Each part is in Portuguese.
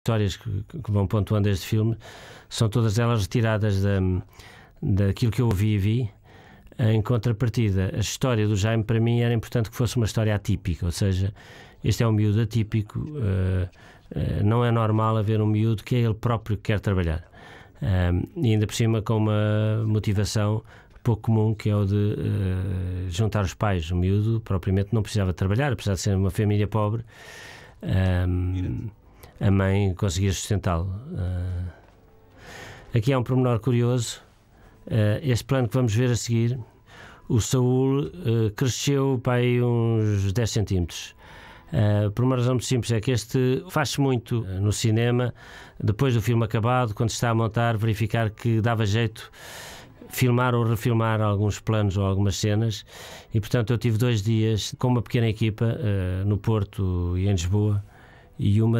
histórias que vão pontuando este filme são todas elas retiradas daquilo que eu ouvi e vi. Em contrapartida, a história do Jaime, para mim, era importante que fosse uma história atípica, ou seja, este é um miúdo atípico, não é normal haver um miúdo que é ele próprio que quer trabalhar. E ainda por cima com uma motivação pouco comum, que é o de juntar os pais. O miúdo propriamente não precisava trabalhar, apesar de ser uma família pobre, a mãe conseguia sustentá-lo. Aqui há um pormenor curioso. Este plano que vamos ver a seguir, o Saúl cresceu para aí uns 10 centímetros. Por uma razão muito simples, é que este faz-se muito no cinema, depois do filme acabado, quando se está a montar, verificar que dava jeito filmar ou refilmar alguns planos ou algumas cenas, e portanto eu tive 2 dias com uma pequena equipa no Porto e em Lisboa, e um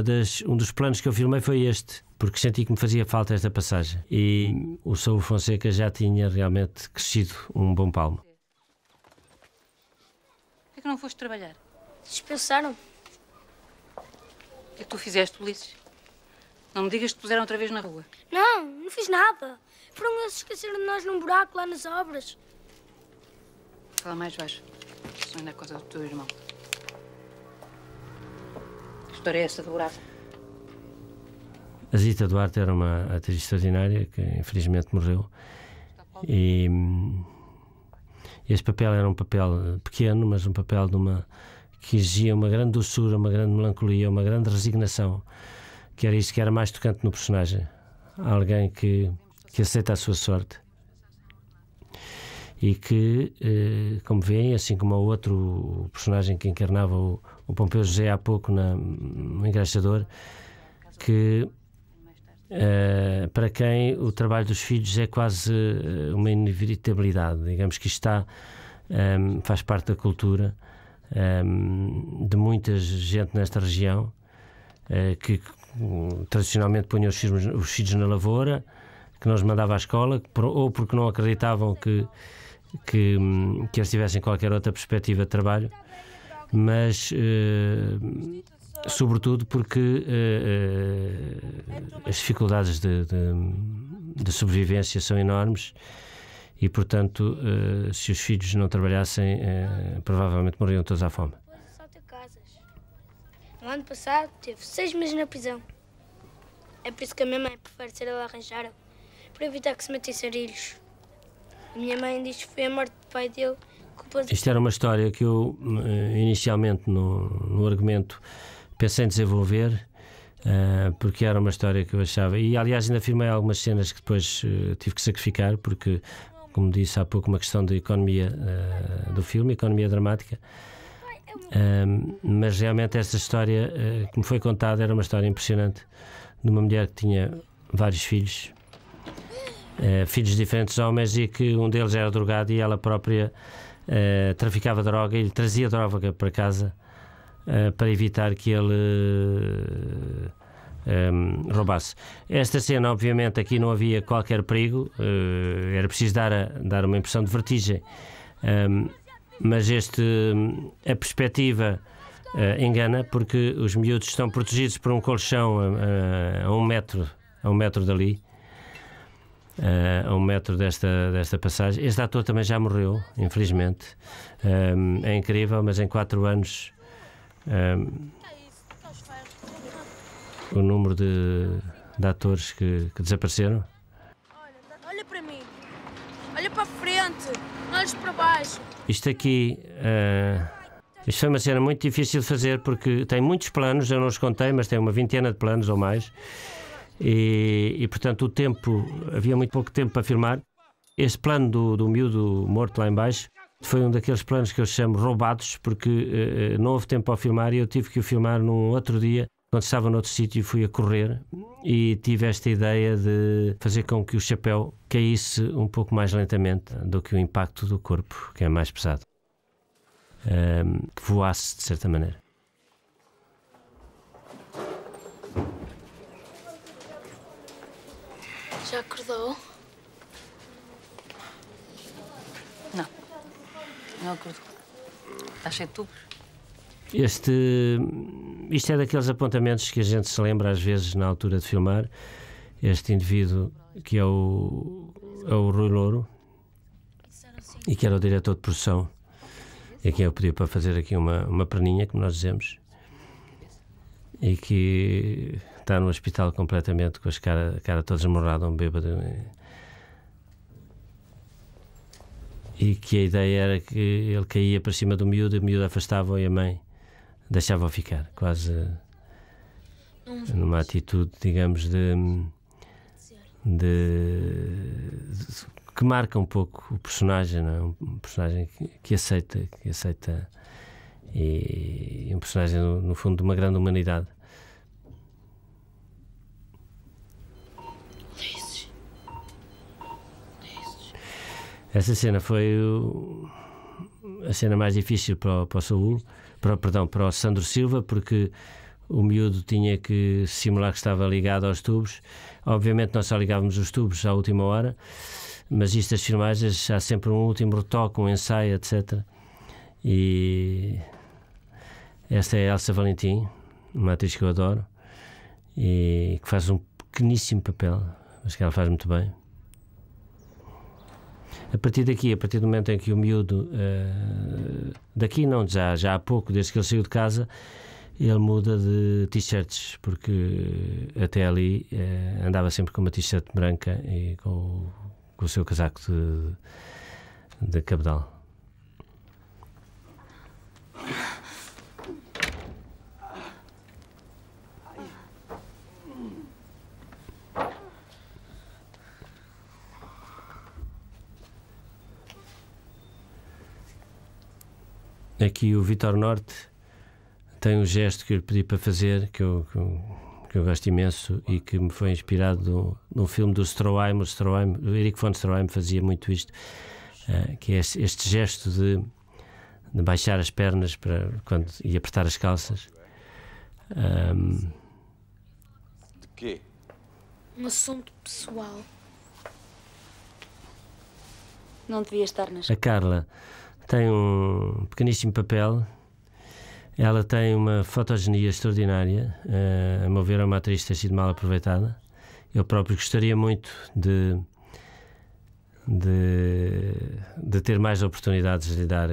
dos planos que eu filmei foi este, porque senti que me fazia falta esta passagem, e o Saúl Fonseca já tinha realmente crescido um bom palmo. Por que não foste trabalhar? Dispensaram. O que é que tu fizeste, Ulisses? Não me digas que te puseram outra vez na rua. Não fiz nada. Foram eles que esqueceram de nós num buraco lá nas obras. Fala mais baixo. Isso ainda é coisa do teu irmão. Que história é essa do buraco? A Zita Duarte era uma atriz extraordinária que infelizmente morreu, e este papel era um papel pequeno, mas um papel que exigia uma grande doçura, uma grande melancolia, uma grande resignação, que era isso que era mais tocante no personagem. Alguém que aceita a sua sorte e que, como veem, assim como o outro personagem que encarnava o Pompeu José há pouco no Engraxador, que para quem o trabalho dos filhos é quase uma inevitabilidade. Digamos que isto faz parte da cultura de muita gente nesta região, que tradicionalmente punha os filhos na lavoura, que não os mandava à escola, ou porque não acreditavam que eles tivessem qualquer outra perspectiva de trabalho, mas sobretudo porque as dificuldades de sobrevivência são enormes e, portanto, se os filhos não trabalhassem, provavelmente morriam todos à fome. No ano passado teve 6 meses na prisão. É por isso que a minha mãe prefere ser ela a arranjar, para evitar que se metem sarilhos. A minha mãe diz que foi a morte do pai dele. Isto era uma história que eu, inicialmente, no argumento, pensei em desenvolver, porque era uma história que eu achava... E, aliás, ainda filmei algumas cenas que depois tive que sacrificar, porque, como disse há pouco, uma questão de economia do filme, economia dramática. Mas, realmente, esta história que me foi contada era uma história impressionante, de uma mulher que tinha vários filhos, filhos de diferentes homens, e que um deles era drogado e ela própria traficava droga e lhe trazia droga para casa para evitar que ele roubasse. Esta cena, obviamente, aqui não havia qualquer perigo, era preciso dar uma impressão de vertigem, mas a perspectiva engana, porque os miúdos estão protegidos por um colchão a 1 metro dali, a 1 metro desta passagem. Este ator também já morreu, infelizmente. É incrível, mas em 4 anos o número de atores que desapareceram. Olha para mim, olha para a frente, não olhes para baixo. Isto aqui, isto foi uma cena muito difícil de fazer, porque tem muitos planos, eu não os contei, mas tem uma 20ena de planos ou mais. E portanto o tempo, havia muito pouco tempo para filmar. Este plano do miúdo morto lá em baixo foi um daqueles planos que eu chamo roubados, porque não houve tempo para filmar e eu tive que o filmar num outro dia, quando estava noutro sítio, e fui a correr, e tive esta ideia de fazer com que o chapéu caísse um pouco mais lentamente do que o impacto do corpo, que é mais pesado, que voasse de certa maneira. Já acordou? Não acredito. Está cheio de tubos. Este isto é daqueles apontamentos que a gente se lembra às vezes na altura de filmar. Este indivíduo que é o Rui Louro e que era o diretor de produção, e a quem eu pedi para fazer aqui uma perninha, como nós dizemos, e que está no hospital completamente com a cara toda esmorrada, um bêbado. E que a ideia era que ele caía para cima do miúdo e o miúdo afastava-o e a mãe deixava-o ficar, quase numa atitude, digamos, que marca um pouco o personagem, não é? Um personagem que aceita e um personagem, no fundo, de uma grande humanidade. Essa cena foi a cena mais difícil para o Saúl, para o Sandro Silva, porque o miúdo tinha que simular que estava ligado aos tubos. Obviamente nós só ligávamos os tubos à última hora, mas isto das filmagens há sempre um último retoque, um ensaio, etc. E esta é a Elsa Valentim, uma atriz que eu adoro e que faz um pequeníssimo papel, mas que ela faz muito bem. A partir do momento em que o miúdo, daqui não, já há pouco, desde que ele saiu de casa, ele muda de t-shirts, porque até ali andava sempre com uma t-shirt branca e com o seu casaco de cabedal. Aqui o Vitor Norte tem um gesto que eu lhe pedi para fazer, que eu gosto imenso e que me foi inspirado num filme do Stroheim. O Erich von Stroheim fazia muito isto, que é este gesto de baixar as pernas e apertar as calças. De quê? Um assunto pessoal. Não devia estar nas... A Carla tem um pequeníssimo papel. Ela tem uma fotogenia extraordinária. A meu ver, é uma atriz que tem sido mal aproveitada. Eu próprio gostaria muito de ter mais oportunidades de lhe dar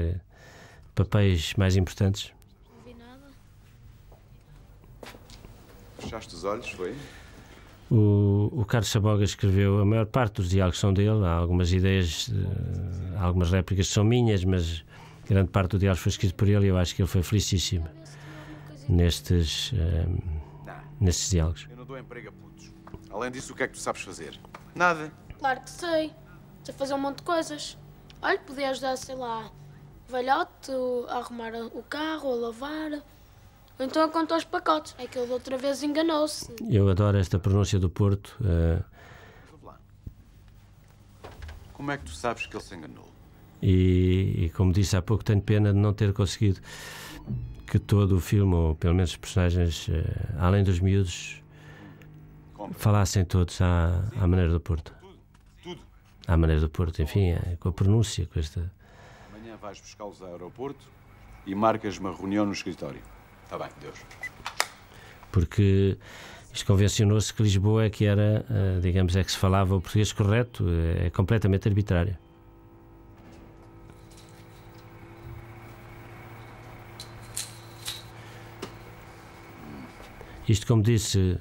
papéis mais importantes. Não vi nada. Fechaste os olhos, foi? O Carlos Saboga escreveu a maior parte dos diálogos são dele. Há algumas ideias, algumas réplicas que são minhas, mas grande parte do diálogo foi escrito por ele e eu acho que ele foi felicíssimo nestes diálogos. Eu não dou emprego a putos. Além disso, o que é que tu sabes fazer? Nada. Claro que sei. Sei fazer um monte de coisas. Olha, podia ajudar, sei lá, o velhote a arrumar o carro, a lavar. Ou então a contar os pacotes. É que ele outra vez enganou-se. Eu adoro esta pronúncia do Porto. Vamos lá. Como é que tu sabes que ele se enganou? E como disse há pouco, tenho pena de não ter conseguido que todo o filme, ou pelo menos os personagens, além dos miúdos, falassem todos à maneira do Porto. Tudo. À maneira do Porto, enfim, com a pronúncia, com esta... Amanhã vais buscá-los ao aeroporto e marcas uma reunião no escritório. Está bem, Deus. Porque isto convencionou-se que Lisboa é que era, digamos, é que se falava o português correto, é completamente arbitrário. Isto, como disse,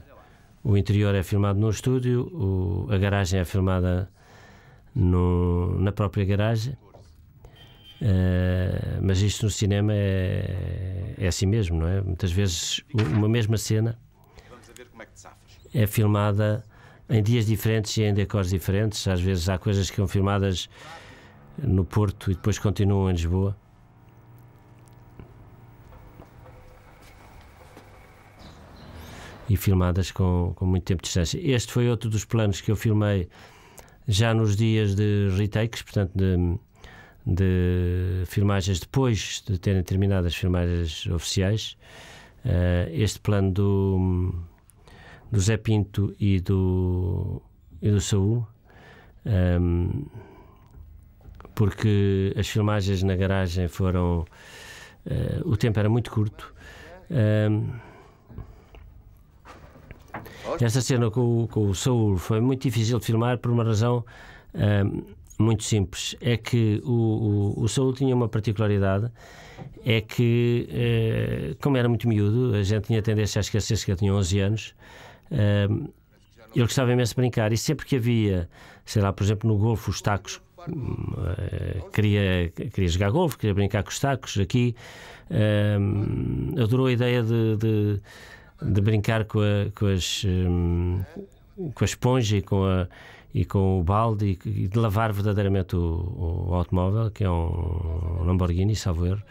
o interior é filmado num estúdio, a garagem é filmada na própria garagem, mas isto no cinema é assim mesmo, não é? Muitas vezes uma mesma cena é filmada em dias diferentes e em decors diferentes. Às vezes há coisas que são filmadas no Porto e depois continuam em Lisboa. E filmadas com muito tempo de distância. Este foi outro dos planos que eu filmei já nos dias de retakes, portanto de filmagens depois de terem terminado as filmagens oficiais. Este plano do Zé Pinto e do Saúl, porque as filmagens na garagem foram... o tempo era muito curto. esta cena com o Saúl foi muito difícil de filmar por uma razão muito simples. É que o Saúl tinha uma particularidade, é que, como era muito miúdo, a gente tinha tendência a esquecer-se que ele tinha 11 anos, ele gostava imenso de brincar, e sempre que havia, sei lá, por exemplo, no golfe, os tacos, queria jogar golfe, queria brincar com os tacos. Aqui adorou a ideia de brincar com a esponja e com o balde, e de lavar verdadeiramente o automóvel, que é um Lamborghini, salvo erro.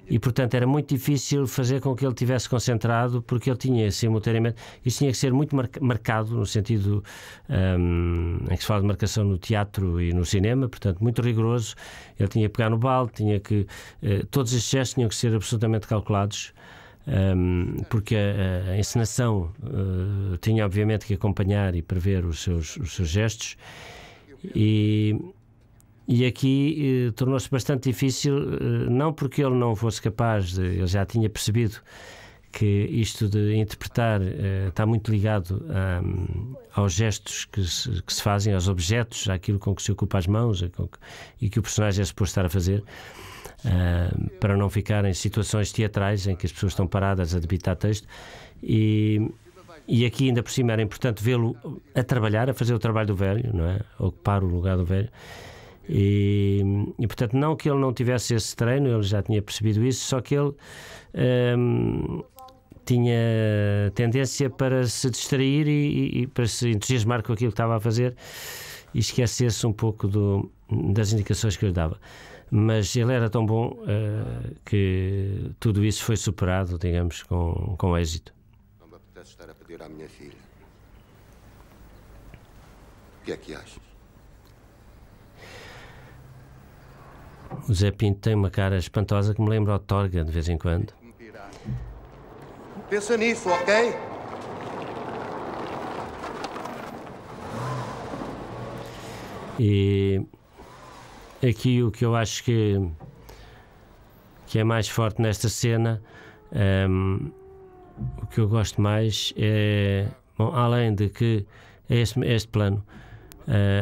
E, portanto, era muito difícil fazer com que ele estivesse concentrado, porque ele tinha, simultaneamente, isso tinha que ser muito marcado, no sentido em que se fala de marcação no teatro e no cinema, portanto, muito rigoroso. Ele tinha que pegar no balde, todos estes gestos tinham que ser absolutamente calculados, porque a encenação tinha, obviamente, que acompanhar e prever os seus gestos, e aqui tornou-se bastante difícil, não porque ele não fosse capaz ele já tinha percebido que isto de interpretar está muito ligado aos gestos que se fazem, aos objetos, àquilo com que se ocupa as mãos e que o personagem é suposto estar a fazer, para não ficar em situações teatrais em que as pessoas estão paradas a debitar texto. E aqui, ainda por cima, era importante vê-lo a trabalhar, a fazer o trabalho do velho, não é? A ocupar o lugar do velho. E, portanto, não que ele não tivesse esse treino, ele já tinha percebido isso, só que ele tinha tendência para se distrair e para se entusiasmar com aquilo que estava a fazer e esquecer-se um pouco das indicações que eu lhe dava. Mas ele era tão bom que tudo isso foi superado, digamos, com êxito. Não me apetece estar a pedir à minha filha. O que é que achas? O Zé Pinto tem uma cara espantosa que me lembra o Torga de vez em quando. Pensa nisso, ok? E aqui o que eu acho que é mais forte nesta cena, o que eu gosto mais é, bom, além de que é este plano,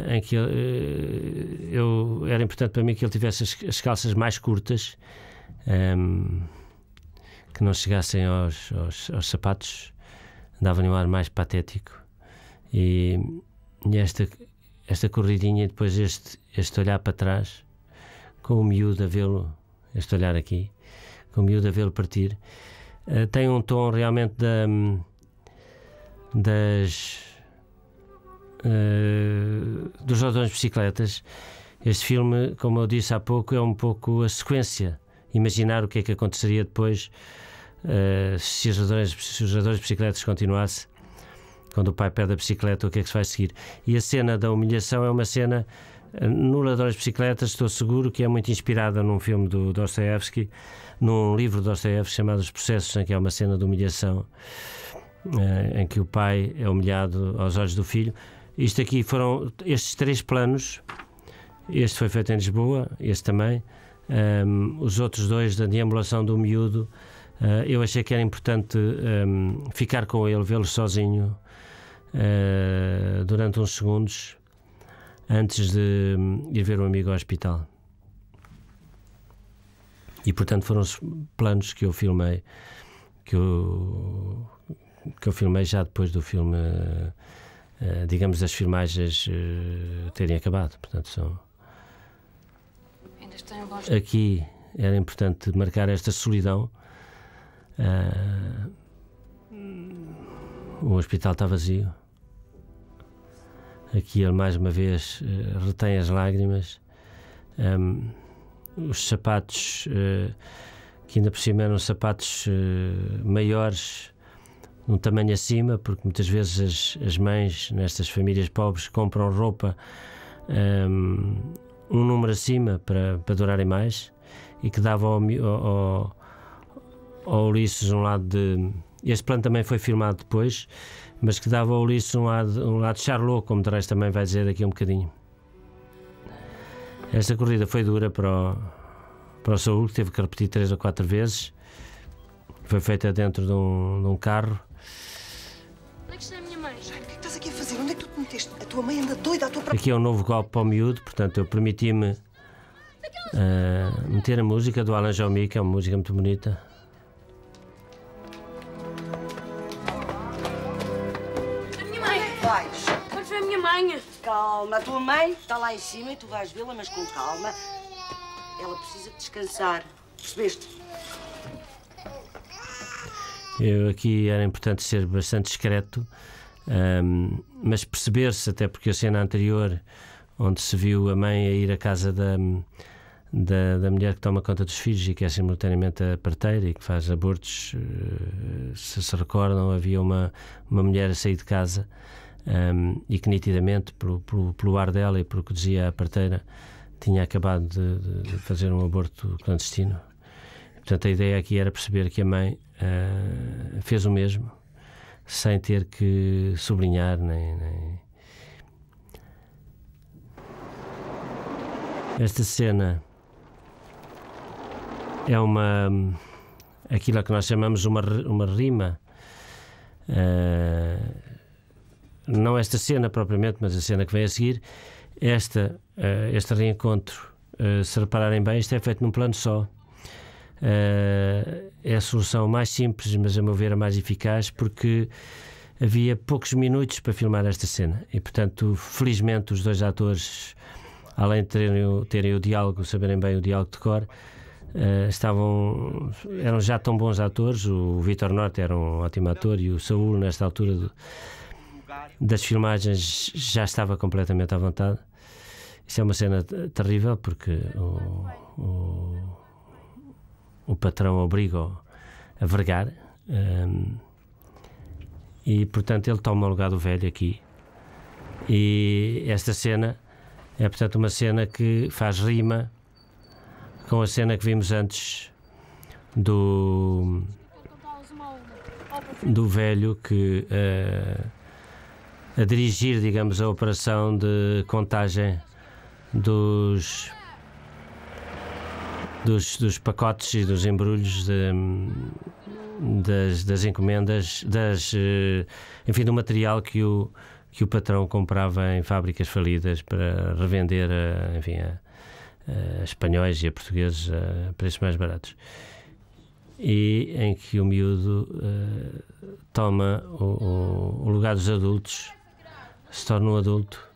em que era importante para mim que ele tivesse as calças mais curtas, que não chegassem aos sapatos, dava-lhe um ar mais patético, e esta corridinha e depois este olhar para trás, com o miúdo a vê-lo, este olhar aqui, com o miúdo a vê-lo partir, tem um tom realmente dos ladrões de bicicletas. Este filme, como eu disse há pouco, é um pouco a sequência, imaginar o que é que aconteceria depois se os ladrões de bicicletas continuassem, quando o pai perde a bicicleta, o que é que se vai seguir. E a cena da humilhação é uma cena, no Ladrões de Bicicletas, estou seguro que é muito inspirada num filme do Dostoiévski, num livro de Dostoiévski chamado Os Processos, em que há uma cena de humilhação, em que o pai é humilhado aos olhos do filho. Isto aqui foram estes 3 planos. Este foi feito em Lisboa, este também. Os outros 2 da deambulação do miúdo, eu achei que era importante ficar com ele, vê-lo sozinho durante uns segundos antes de ir ver um amigo ao hospital. E, portanto, foram os planos que eu filmei, que eu filmei já depois do filme, digamos, das filmagens terem acabado. Portanto, aqui era importante marcar esta solidão. O hospital está vazio. Aqui ele mais uma vez retém as lágrimas. Os sapatos, que ainda por cima eram sapatos maiores, um tamanho acima, porque muitas vezes as mães nestas famílias pobres compram roupa um número acima para durarem mais, e que dava ao Ulisses um lado de... Este plano também foi filmado depois, mas que dava ao Ulisses um lado Charlot, como de resto também vai dizer daqui a um bocadinho. Esta corrida foi dura para o Saúl, que teve que repetir 3 ou 4 vezes. foi feita dentro de um carro. Onde é que está a minha mãe? O que é que estás aqui a fazer? Onde é que tu te meteste? A tua mãe anda doida à tua procura. Aqui é um novo golpe para o miúdo, portanto eu permiti-me meter a música do Alain Jaumy, que é uma música muito bonita. A minha mãe! Vais. Quero ver a minha mãe! Calma, a tua mãe está lá em cima e tu vais vê-la, mas com calma. Ela precisa de descansar. Percebeste? Aqui era importante ser bastante discreto, mas perceber-se, até porque a cena anterior, onde se viu a mãe a ir à casa da mulher que toma conta dos filhos e que é simultaneamente a parteira e que faz abortos, se recordam, havia uma mulher a sair de casa e que nitidamente, pelo ar dela e pelo que dizia a parteira, tinha acabado de fazer um aborto clandestino. Portanto, a ideia aqui era perceber que a mãe fez o mesmo, sem ter que sublinhar nem... Esta cena é aquilo a que nós chamamos uma rima. Não esta cena propriamente, mas a cena que vem a seguir. Este reencontro, se repararem bem, isto é feito num plano só. É a solução mais simples, mas a meu ver a mais eficaz, porque havia poucos minutos para filmar esta cena e, portanto, felizmente os dois atores, além de terem o diálogo, saberem bem o diálogo de cor, eram já tão bons atores. O Vítor Norte era um ótimo ator e o Saúl, nesta altura das filmagens, já estava completamente à vontade. Isto é uma cena terrível porque o patrão obriga-o a vergar e, portanto, ele toma o lugar do velho aqui. E esta cena é, portanto, uma cena que faz rima com a cena que vimos antes do velho que a dirigir, digamos, a operação de contagem dos pacotes e dos embrulhos das encomendas, enfim, do material que o patrão comprava em fábricas falidas para revender a espanhóis e a portugueses a preços mais baratos. E em que o miúdo toma o lugar dos adultos, se torna um adulto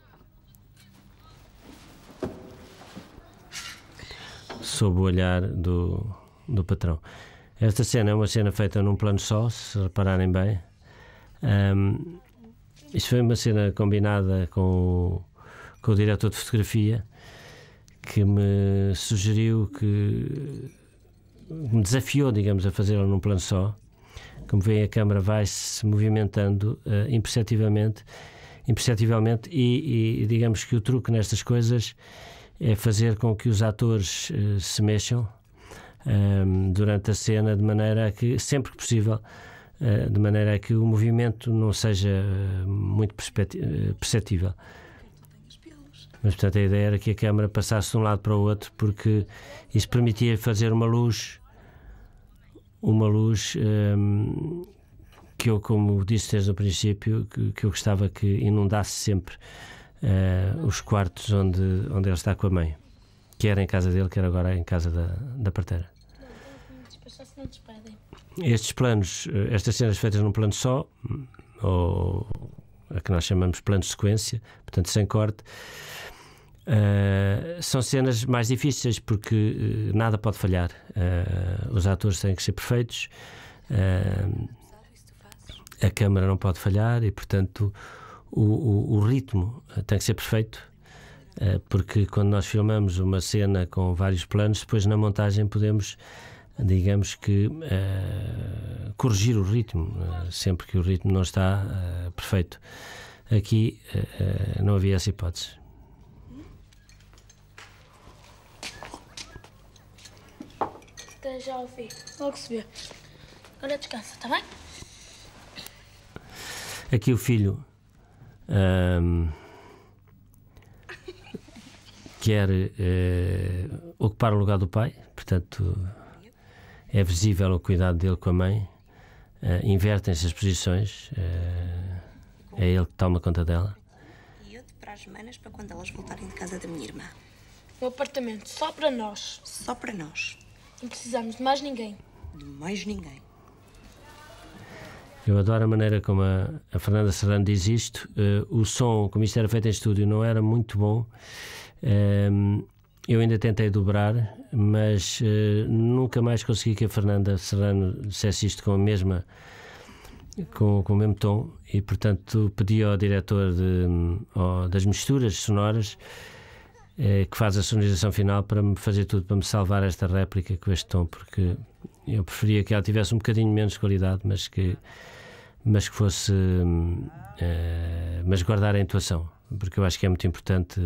sob o olhar do patrão. Esta cena é uma cena feita num plano só, se repararem bem. Isto foi uma cena combinada com o diretor de fotografia, que me sugeriu, que me desafiou, digamos, a fazê-lo num plano só. Como veem, a câmara vai-se movimentando imperceptivelmente e digamos que o truque nestas coisas é fazer com que os atores se mexam durante a cena, de maneira a que, sempre que possível, de maneira a que o movimento não seja muito perceptível. Mas, portanto, a ideia era que a câmara passasse de um lado para o outro, porque isso permitia fazer uma luz que eu, como disse desde o princípio, que eu gostava que inundasse sempre os quartos onde ele está com a mãe, quer em casa dele, quer agora em casa da parteira. Estes planos, estas cenas feitas num plano só, ou a que nós chamamos plano de sequência, portanto sem corte, são cenas mais difíceis porque nada pode falhar. Os atores têm que ser perfeitos, a câmara não pode falhar e, portanto, o ritmo tem que ser perfeito, porque quando nós filmamos uma cena com vários planos, depois na montagem podemos, digamos que, corrigir o ritmo, sempre que o ritmo não está perfeito. Aqui não havia essa hipótese. Até já ouvi. Logo se vê. Agora descansa, está bem? Aqui o filho quer ocupar o lugar do pai, portanto é visível o cuidado dele com a mãe. Invertem-se as posições. É ele que toma conta dela. E eu te para as manas para quando elas voltarem de casa da minha irmã. Um apartamento só para nós. Só para nós. Não precisamos de mais ninguém. De mais ninguém. Eu adoro a maneira como a Fernanda Serrano diz isto. O som, como isto era feito em estúdio, não era muito bom. Eu ainda tentei dobrar, mas nunca mais consegui que a Fernanda Serrano dissesse isto com a mesma, com o mesmo tom, e portanto pedi ao diretor das misturas sonoras, que faz a sonorização final, para me fazer tudo, para me salvar esta réplica com este tom, porque eu preferia que ela tivesse um bocadinho menos qualidade, mas que fosse, mas guardar a intuação, porque eu acho que é muito importante.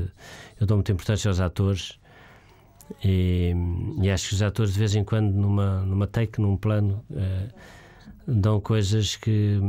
Eu dou muita importância aos atores. E acho que os atores de vez em quando numa take, num plano, dão coisas que